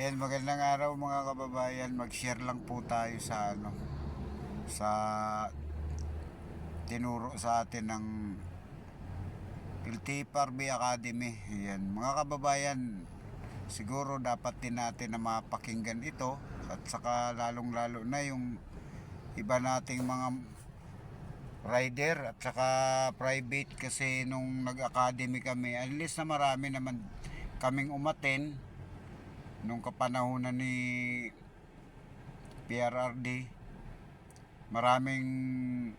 Magandang araw mga kababayan. Mag-share lang po tayo sa tinuro sa atin ng LTFRB Academy. Ayan, mga kababayan, siguro dapat din natin na mapakinggan ito at saka lalong-lalo na yung iba nating mga rider at saka private, kasi nung nag-academy kami, at least na marami naman kaming umaten nung kapanahunan ni PRRD. Maraming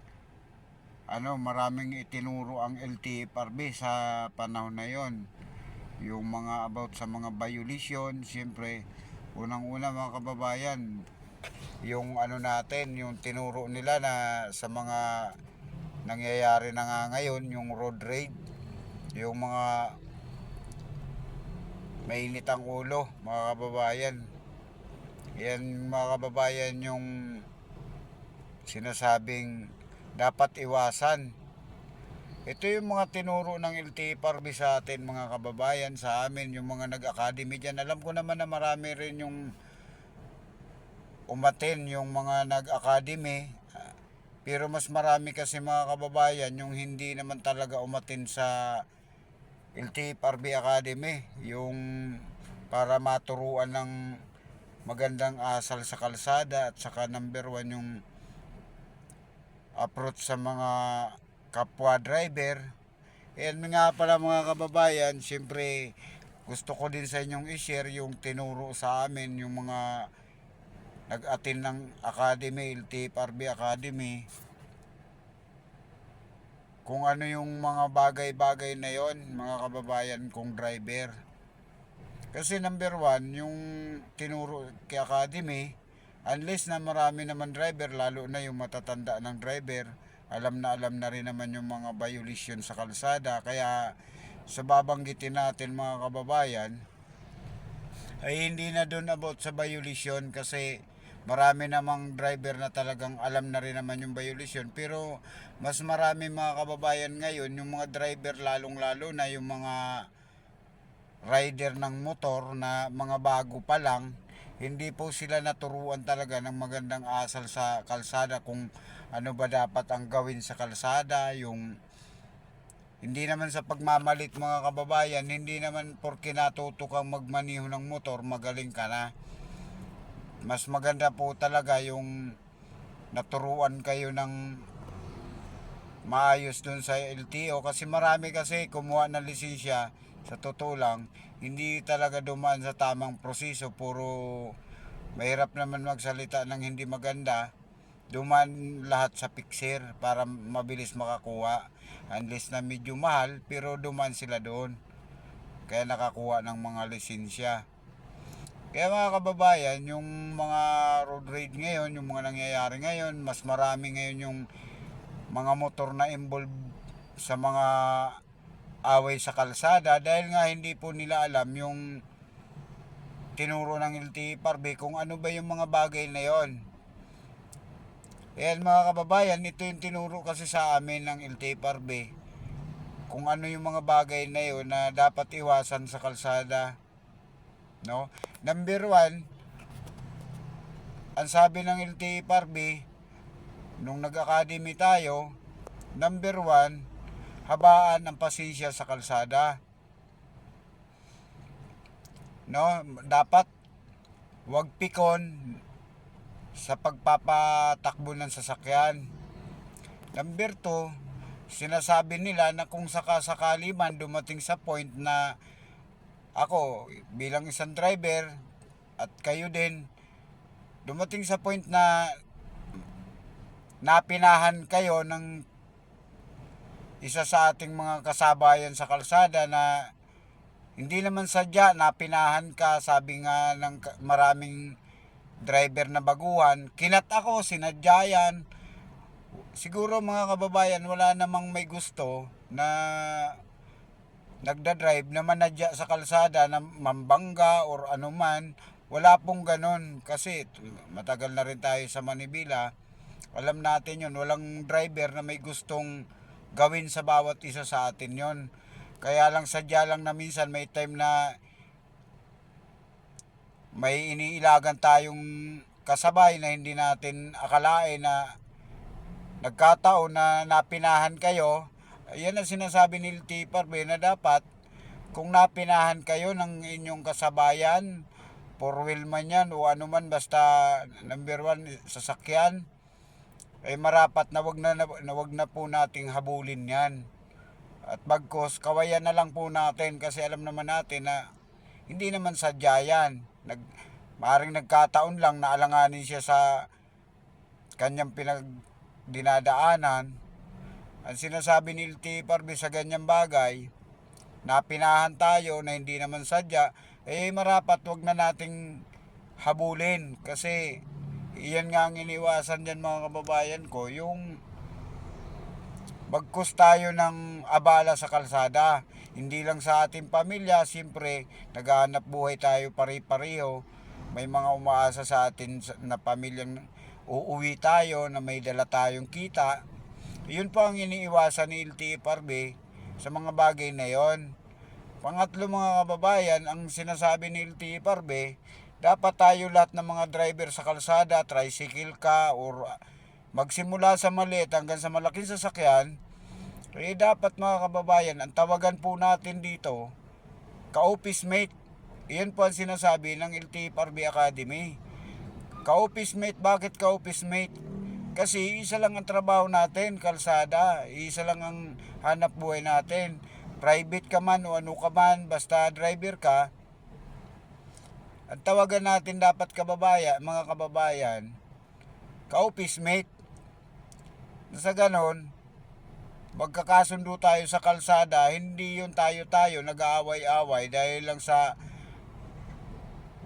itinuro ang LTFRB sa panahon na yon. Yung mga about sa mga violation, siyempre unang-una mga kababayan, yung yung tinuro nila na sa mga nangyayari na nga ngayon, yung road rage, yung mga mainit ang ulo mga kababayan. Yan mga kababayan yung sinasabing dapat iwasan. Ito yung mga tinuro ng LTFRB sa atin mga kababayan, sa amin, yung mga nag-academy dyan. Alam ko naman na marami rin yung umaten, yung mga nag-academy. Pero mas marami kasi mga kababayan yung hindi naman talaga umaten sa LTFRB Academy. Yung para maturuan ng magandang asal sa kalsada, at saka number one yung approach sa mga kapwa driver. Nga pala mga kababayan, siyempre gusto ko din sa inyong i-share yung tinuro sa amin, yung mga nag-attend ng academy, LTFRB Academy, kung ano yung mga bagay-bagay na yon mga kababayan kong driver. Kasi number one, yung tinuro kay academy, unless na marami naman driver, lalo na yung matatanda ng driver, alam na rin naman yung mga violation sa kalsada. Kaya sa babanggitin natin mga kababayan, ay hindi na doon about sa violation, kasi marami namang driver na talagang alam na rin naman yung violation. Pero mas marami mga kababayan ngayon, yung mga driver, lalong lalo na yung mga rider ng motor na mga bago pa lang, hindi po sila naturuan talaga ng magandang asal sa kalsada, kung ano ba dapat ang gawin sa kalsada. Yung hindi naman sa pagmamalit mga kababayan, hindi naman porke natuto kang magmaniho ng motor, magaling ka na. Mas maganda po talaga yung naturuan kayo ng maayos dun sa LTO, kasi marami kasi kumuha ng lisensya, sa totoo lang hindi talaga dumaan sa tamang proseso. Puro mahirap naman magsalita ng hindi maganda, dumaan lahat sa fixer para mabilis makakuha. Unless na medyo mahal, pero dumaan sila doon, kaya nakakuha ng mga lisensya. Kaya mga kababayan, yung mga road rage ngayon, yung mga nangyayari ngayon, mas marami ngayon yung mga motor na involved sa mga away sa kalsada, dahil nga hindi po nila alam yung tinuro ng LTFRB kung ano ba yung mga bagay na yon. Mga kababayan, ito yung tinuro kasi sa amin ng LTFRB, kung ano yung mga bagay na yon na dapat iwasan sa kalsada, no? Number one, ang sabi ng LTFRB nung nag-academy tayo, number one, habaan ang pasensya sa kalsada, no? Dapat wag pikon sa pagpapatakbo ng sasakyan. Number 2, sinasabi nila na kung sakasakali man dumating sa point na ako bilang isang driver at kayo din dumating sa point na napinahan kayo ng isa sa ating mga kasabayan sa kalsada, na hindi naman sadya, napinahan ka, sabi nga ng maraming driver na baguhan, kinat ako, sinadya yan. Siguro mga kababayan, wala namang may gusto na nagdadrive na manadya sa kalsada na mambangga or anuman. Wala pong ganon, kasi matagal na rin tayo sa Manibela. Alam natin yun, walang driver na may gustong gawin sa bawat isa sa atin yon. Kaya lang sadya lang na minsan may time na may iniilagan tayong kasabay na hindi natin akalain na nagkataon na napinahan kayo. Yan ang sinasabi ni LTFRB na dapat kung napinahan kayo ng inyong kasabayan, four wheel man yan o ano man, basta number 1 sasakyan, ay marapat na wag na po nating habulin yan. At bagkos kawayan na lang po natin kasi alam naman natin na hindi naman sadya yan. Maaaring nagkataon lang na alanganin siya sa kanyang dinadaanan. Ang sinasabi ni LTFRB sa ganyang bagay, napinahan tayo na hindi naman sadya, marapat wag na nating habulin. Kasi iyan nga ang iniwasan dyan mga kababayan ko, yung magkus tayo ng abala sa kalsada. Hindi lang sa ating pamilya, siyempre naghahanap buhay tayo pare-pareho. May mga umaasa sa atin na pamilyang uuwi tayo, na may dala tayong kita. Yun po ang iniiwasan ni LTFRB sa mga bagay na yon. Pangatlo mga kababayan, ang sinasabi ni LTFRB, dapat tayo lahat ng mga driver sa kalsada, tricycle ka or magsimula sa maliit hanggang sa malaking sasakyan, dapat mga kababayan, ang tawagan po natin dito, ka-office mate. Iyan po ang sinasabi ng LTFRB Academy. Ka-office mate, bakit ka-office mate? Kasi isa lang ang trabaho natin, kalsada. Isa lang ang hanap buhay natin. Private ka man o ano ka man, basta driver ka. Ang tawagan natin dapat mga kababayan, ka-office mate. Sa ganon, magkakasundo tayo sa kalsada, hindi yun tayo nag-aaway-away dahil lang sa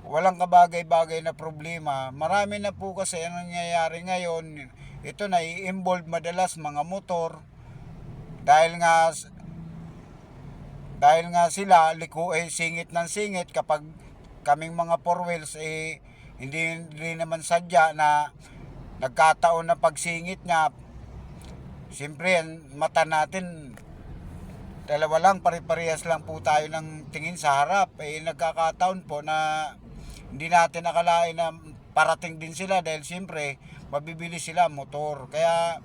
walang kabagay-bagay na problema. Marami na po kasi ang nangyayari ngayon. Ito na i-involve madalas mga motor dahil nga sila singit ng singit kapag kaming mga four wheels hindi naman sadya na nagkataon na pagsingit niya. Siyempre ang mata natin dalawa lang, pare-parehas lang po tayo ng tingin sa harap. Nagkakataon po na hindi natin akalain na parating din sila dahil siyempre mabibili sila motor. Kaya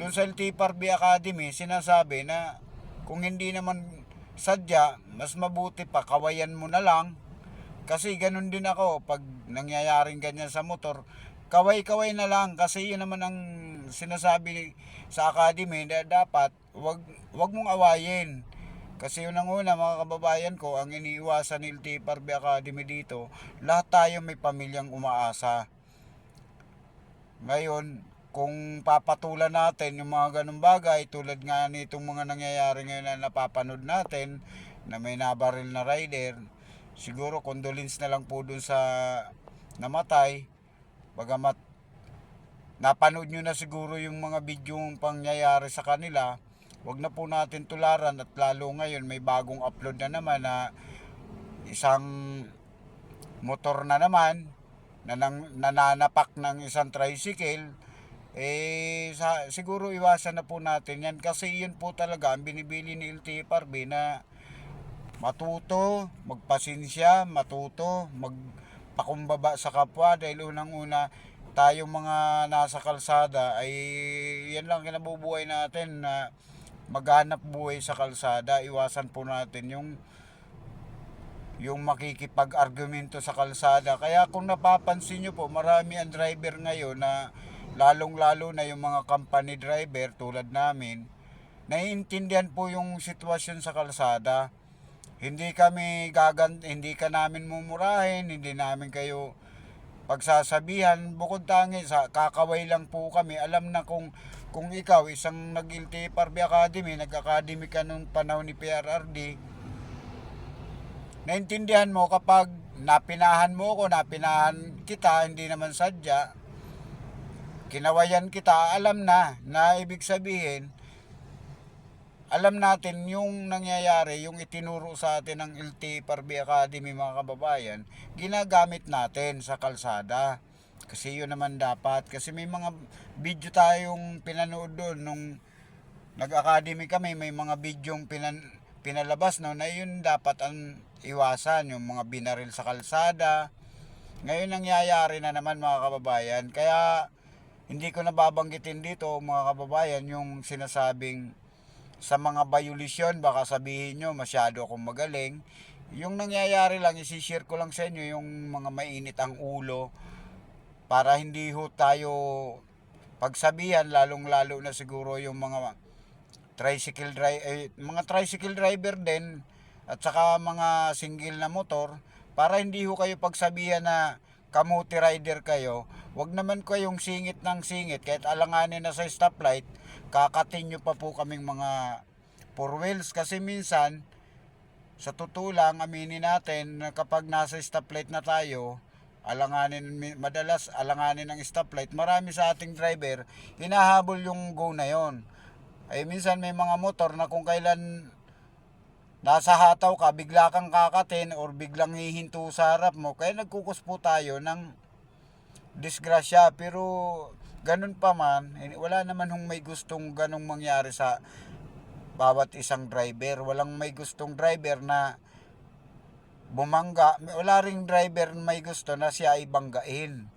doon sa LTFRB Academy sinasabi na kung hindi naman sadya, mas mabuti pa kawayan mo na lang. Kasi ganun din ako pag nangyayaring ganyan sa motor, kaway-kaway na lang. Kasi yun naman ang sinasabi sa academy na dapat wag mong awayin. Kasi yun ang una mga kababayan ko, ang iniiwasan ni LTFRB Academy dito, lahat tayo may pamilyang umaasa. Ngayon, kung papatulan natin yung mga ganung bagay, tulad nga nitong mga nangyayari ngayon na napapanood natin, na may nabaril na rider, siguro condolence na lang po dun sa namatay. Bagamat napanood nyo na siguro yung mga bidyong pangyayari sa kanila, wag na po natin tularan. At lalo ngayon may bagong upload na naman na isang motor na naman na nananapak ng isang tricycle. Siguro iwasan na po natin yan, kasi yun po talaga ang binibili ni LTFRB, na matuto, magpasensya, matuto, magpakumbaba sa kapwa. Dahil unang-una, tayong mga nasa kalsada ay yan lang kinabubuhay natin, na maghanap buhay sa kalsada. Iwasan po natin yung makikipag-argumento sa kalsada. Kaya kung napapansin nyo po, marami ang driver ngayon na lalong-lalo na yung mga company driver tulad namin, naiintindihan po yung sitwasyon sa kalsada. Hindi ka namin mumurahin, hindi namin kayo pagsasabihan, bukod tangi sa kakaway lang po kami. Alam na kung ikaw isang nag-LTFRB Academy, nag-academy ka nung panahon ni PRRD, naintindihan mo kapag napinahan napinahan kita, hindi naman sadya, kinawayan kita, alam na ibig sabihin, alam natin yung nangyayari, yung itinuro sa atin ng LTFRB Academy mga kababayan, ginagamit natin sa kalsada. Kasi yun naman dapat. Kasi may mga video tayong pinanood doon nung nag-academy kami, may mga videong pinalabas no, na yun dapat ang iwasan, yung mga binaril sa kalsada, Ngayon nangyayari na naman mga kababayan. Kaya hindi ko nababanggitin dito mga kababayan yung sinasabing sa mga violasyon, baka sabihin nyo masyado akong magaling. Yung nangyayari lang, isi-share ko lang sa inyo yung mga mainit ang ulo para hindi ho tayo pagsabihan, lalong lalo na siguro yung mga mga tricycle driver din at saka mga single na motor, para hindi ho kayo pagsabihan na kamuti rider kayo. Wag naman kayong singit ng singit kahit alanganin na sa stoplight, kakatin nyo pa po kaming mga four wheels. Kasi minsan sa totoo lang, aminin natin na kapag nasa stoplight na tayo, madalas alanganin ng stoplight, marami sa ating driver hinahabol yung go na yon. Ay minsan may mga motor na kung kailan nasa hataw ka, bigla kang kakatin or biglang hihinto sa harap mo, kaya nagkukus po tayo ng disgrasya. Pero ganun pa man, wala naman hong may gustong ganong mangyari sa bawat isang driver. Walang may gustong driver na bumangga. Wala ring driver may gusto na siya ay banggain.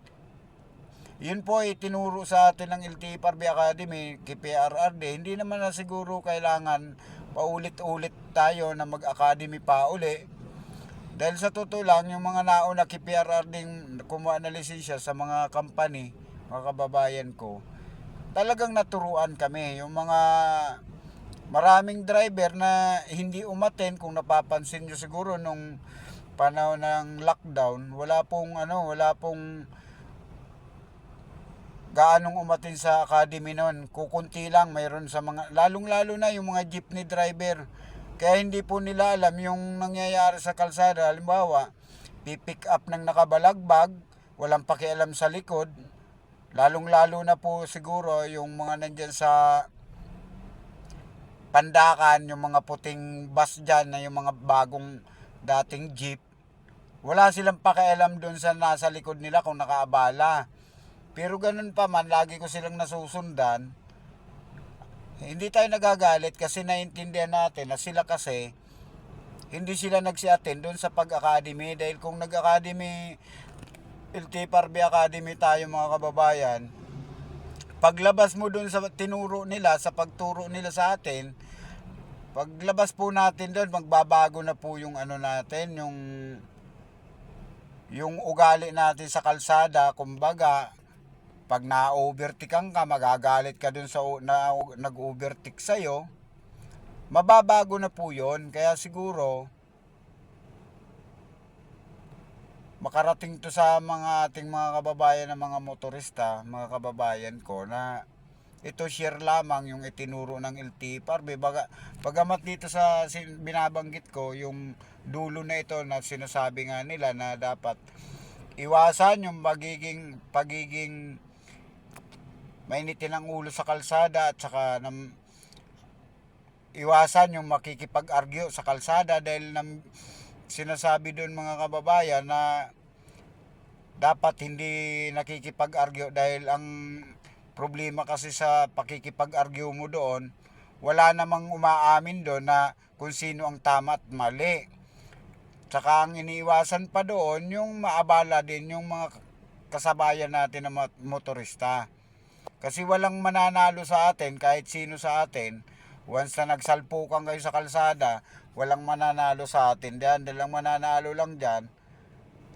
Yun po ay tinuro sa atin ng LTFRB Academy, KPRRD. Hindi naman na siguro kailangan paulit-ulit tayo na mag-academy pa uli. Dahil sa totoo lang, yung mga nauna KPRRD kumuha na lisensya sa mga company, mga kababayan ko, talagang naturuan kami. Yung mga maraming driver na hindi umaten, kung napapansin nyo siguro nung panahon ng lockdown, wala pong gaanong umatin sa academy noon. Kukunti lang mayroon sa mga, lalong-lalo na yung mga jeepney driver. Kaya hindi po nila alam yung nangyayari sa kalsada. Halimbawa, pipick up ng nakabalagbag, walang pakialam sa likod. Lalong-lalo na po siguro yung mga nandyan sa Pandakan, yung mga puting bus dyan na yung mga bagong dating jeep. Wala silang pakialam doon sa nasa likod nila kung nakaabala. Pero ganun pa man, lagi ko silang nasusundan. Hindi tayo nagagalit kasi naiintindihan natin na sila kasi hindi sila nagsi-attend doon sa pag-academy. Dahil kung nag-academy, LTFRB Academy tayo mga kababayan, paglabas mo doon sa tinuro nila, sa pagturo nila sa atin, paglabas po natin doon, magbabago na po yung ano natin, yung ugali natin sa kalsada. Kumbaga, pag na-overtikan ka, magagalit ka dun sa nag-overtake sa'yo, mababago na po yun. Kaya siguro, makarating to sa mga ating mga kababayan na mga motorista, mga kababayan ko, na ito share lamang yung itinuro ng LTFRB. Bagamat dito sa binabanggit ko, yung dulo na ito na sinasabi nga nila na dapat iwasan yung pagiging mainitin ang ulo sa kalsada, at saka iwasan yung makikipag-argue sa kalsada. Dahil sinasabi doon mga kababayan na dapat hindi nakikipag-argue, dahil ang problema kasi sa pakikipag-argue mo doon, wala namang umaamin doon na kung sino ang tama at mali. Tsaka ang iniiwasan pa doon, yung maabala din yung mga kasabayan natin na motorista. Kasi walang mananalo sa atin, kahit sino sa atin. Once na nagsalpukan kayo sa kalsada, walang mananalo sa atin. Dahil lang mananalo lang dyan,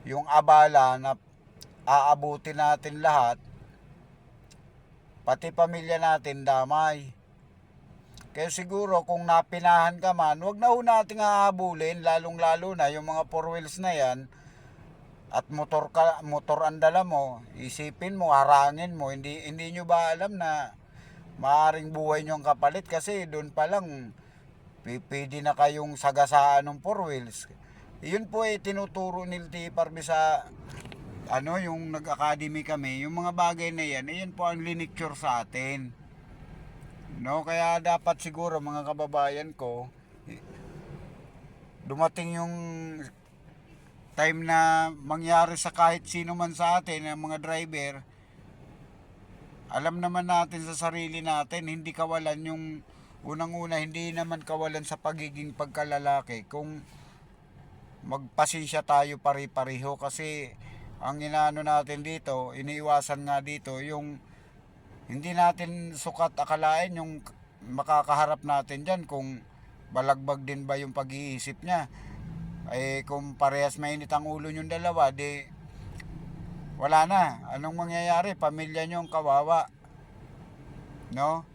yung abala na aabuti natin lahat, pati pamilya natin damay. Kaya siguro kung napinahan ka man, wag na ho nating hahabulin, lalong-lalo na yung mga four wheels na yan, at motor ang dala mo, isipin mo, harangin mo, hindi nyo ba alam na maaring buhay nyo ang kapalit? Kasi doon pa lang pwede na kayong sagasaan ng four wheels. Yun po ay tinuturo ni LTFRB sa yung nag-academy kami, yung mga bagay na yan, yun po ang linicture sa atin. Kaya dapat siguro mga kababayan ko, dumating yung time na mangyari sa kahit sino man sa atin, ang mga driver, alam naman natin sa sarili natin, hindi kawalan yung unang-una, hindi naman kawalan sa pagiging pagkalalaki kung magpasensya tayo pare-pareho. Kasi ang inaano natin dito, iniiwasan nga dito yung hindi natin sukat akalain yung makakaharap natin dyan kung balagbag din ba yung pag-iisip niya. Kung parehas mainit ang ulo yung dalawa, di wala na. Anong mangyayari? Pamilya nyo ang kawawa. No?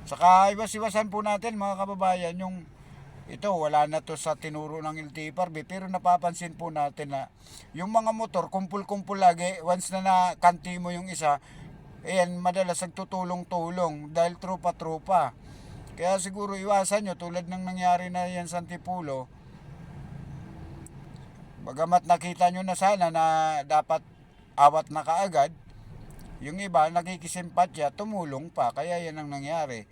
Saka iwas-iwasan po natin mga kababayan yung ito, wala na to sa tinuro ng LTFRB, pero napapansin po natin na yung mga motor, kumpul-kumpul lagi, once na nakanti mo yung isa, ayan, madalas nagtutulong-tulong dahil tropa-tropa. Kaya siguro iwasan nyo, tulad ng nangyari na yan sa Antipulo, bagamat nakita nyo na sana na dapat awat na kaagad, yung iba nakikisimpatya, tumulong pa, kaya yan ang nangyari.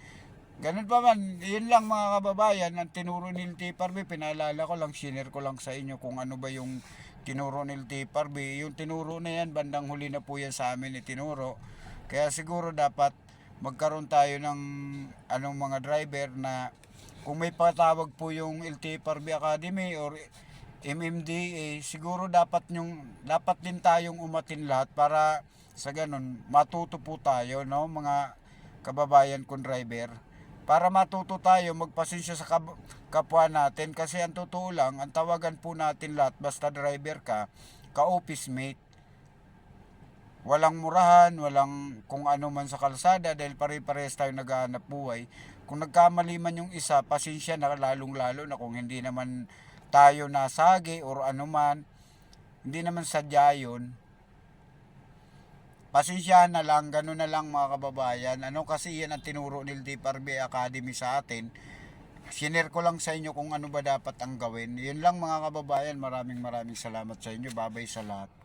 Ganun pa man, yun lang mga kababayan, ang tinuro ni LTFRB, pinaalala ko lang, share ko lang sa inyo kung ano ba yung tinuro ni LTFRB. Yung tinuro na yan, bandang huli na po yan sa amin itinuro. Kaya siguro dapat magkaroon tayo ng anong mga driver na kung may patawag po yung LTFRB Academy or MMDA, siguro dapat din tayong umatin lahat para sa ganun matuto po tayo, no, mga kababayan kong driver. Para matuto tayo magpasensya sa kapwa natin, kasi ang totoo lang, ang tawagan po natin lahat basta driver ka-office mate. Walang murahan, walang kung ano man sa kalsada dahil pare-parehas tayo naghahanap buhay. Kung nagkamali man yung isa, pasensya na, lalong-lalo na kung hindi naman tayo nasagi or ano man, hindi naman sadya yun. Pasensya na lang, gano'n na lang mga kababayan. Ano kasi yan ang tinuro ni LTFRB Academy sa atin. Sinare ko lang sa inyo kung ano ba dapat ang gawin. Yun lang mga kababayan, maraming salamat sa inyo. Babay sa lahat.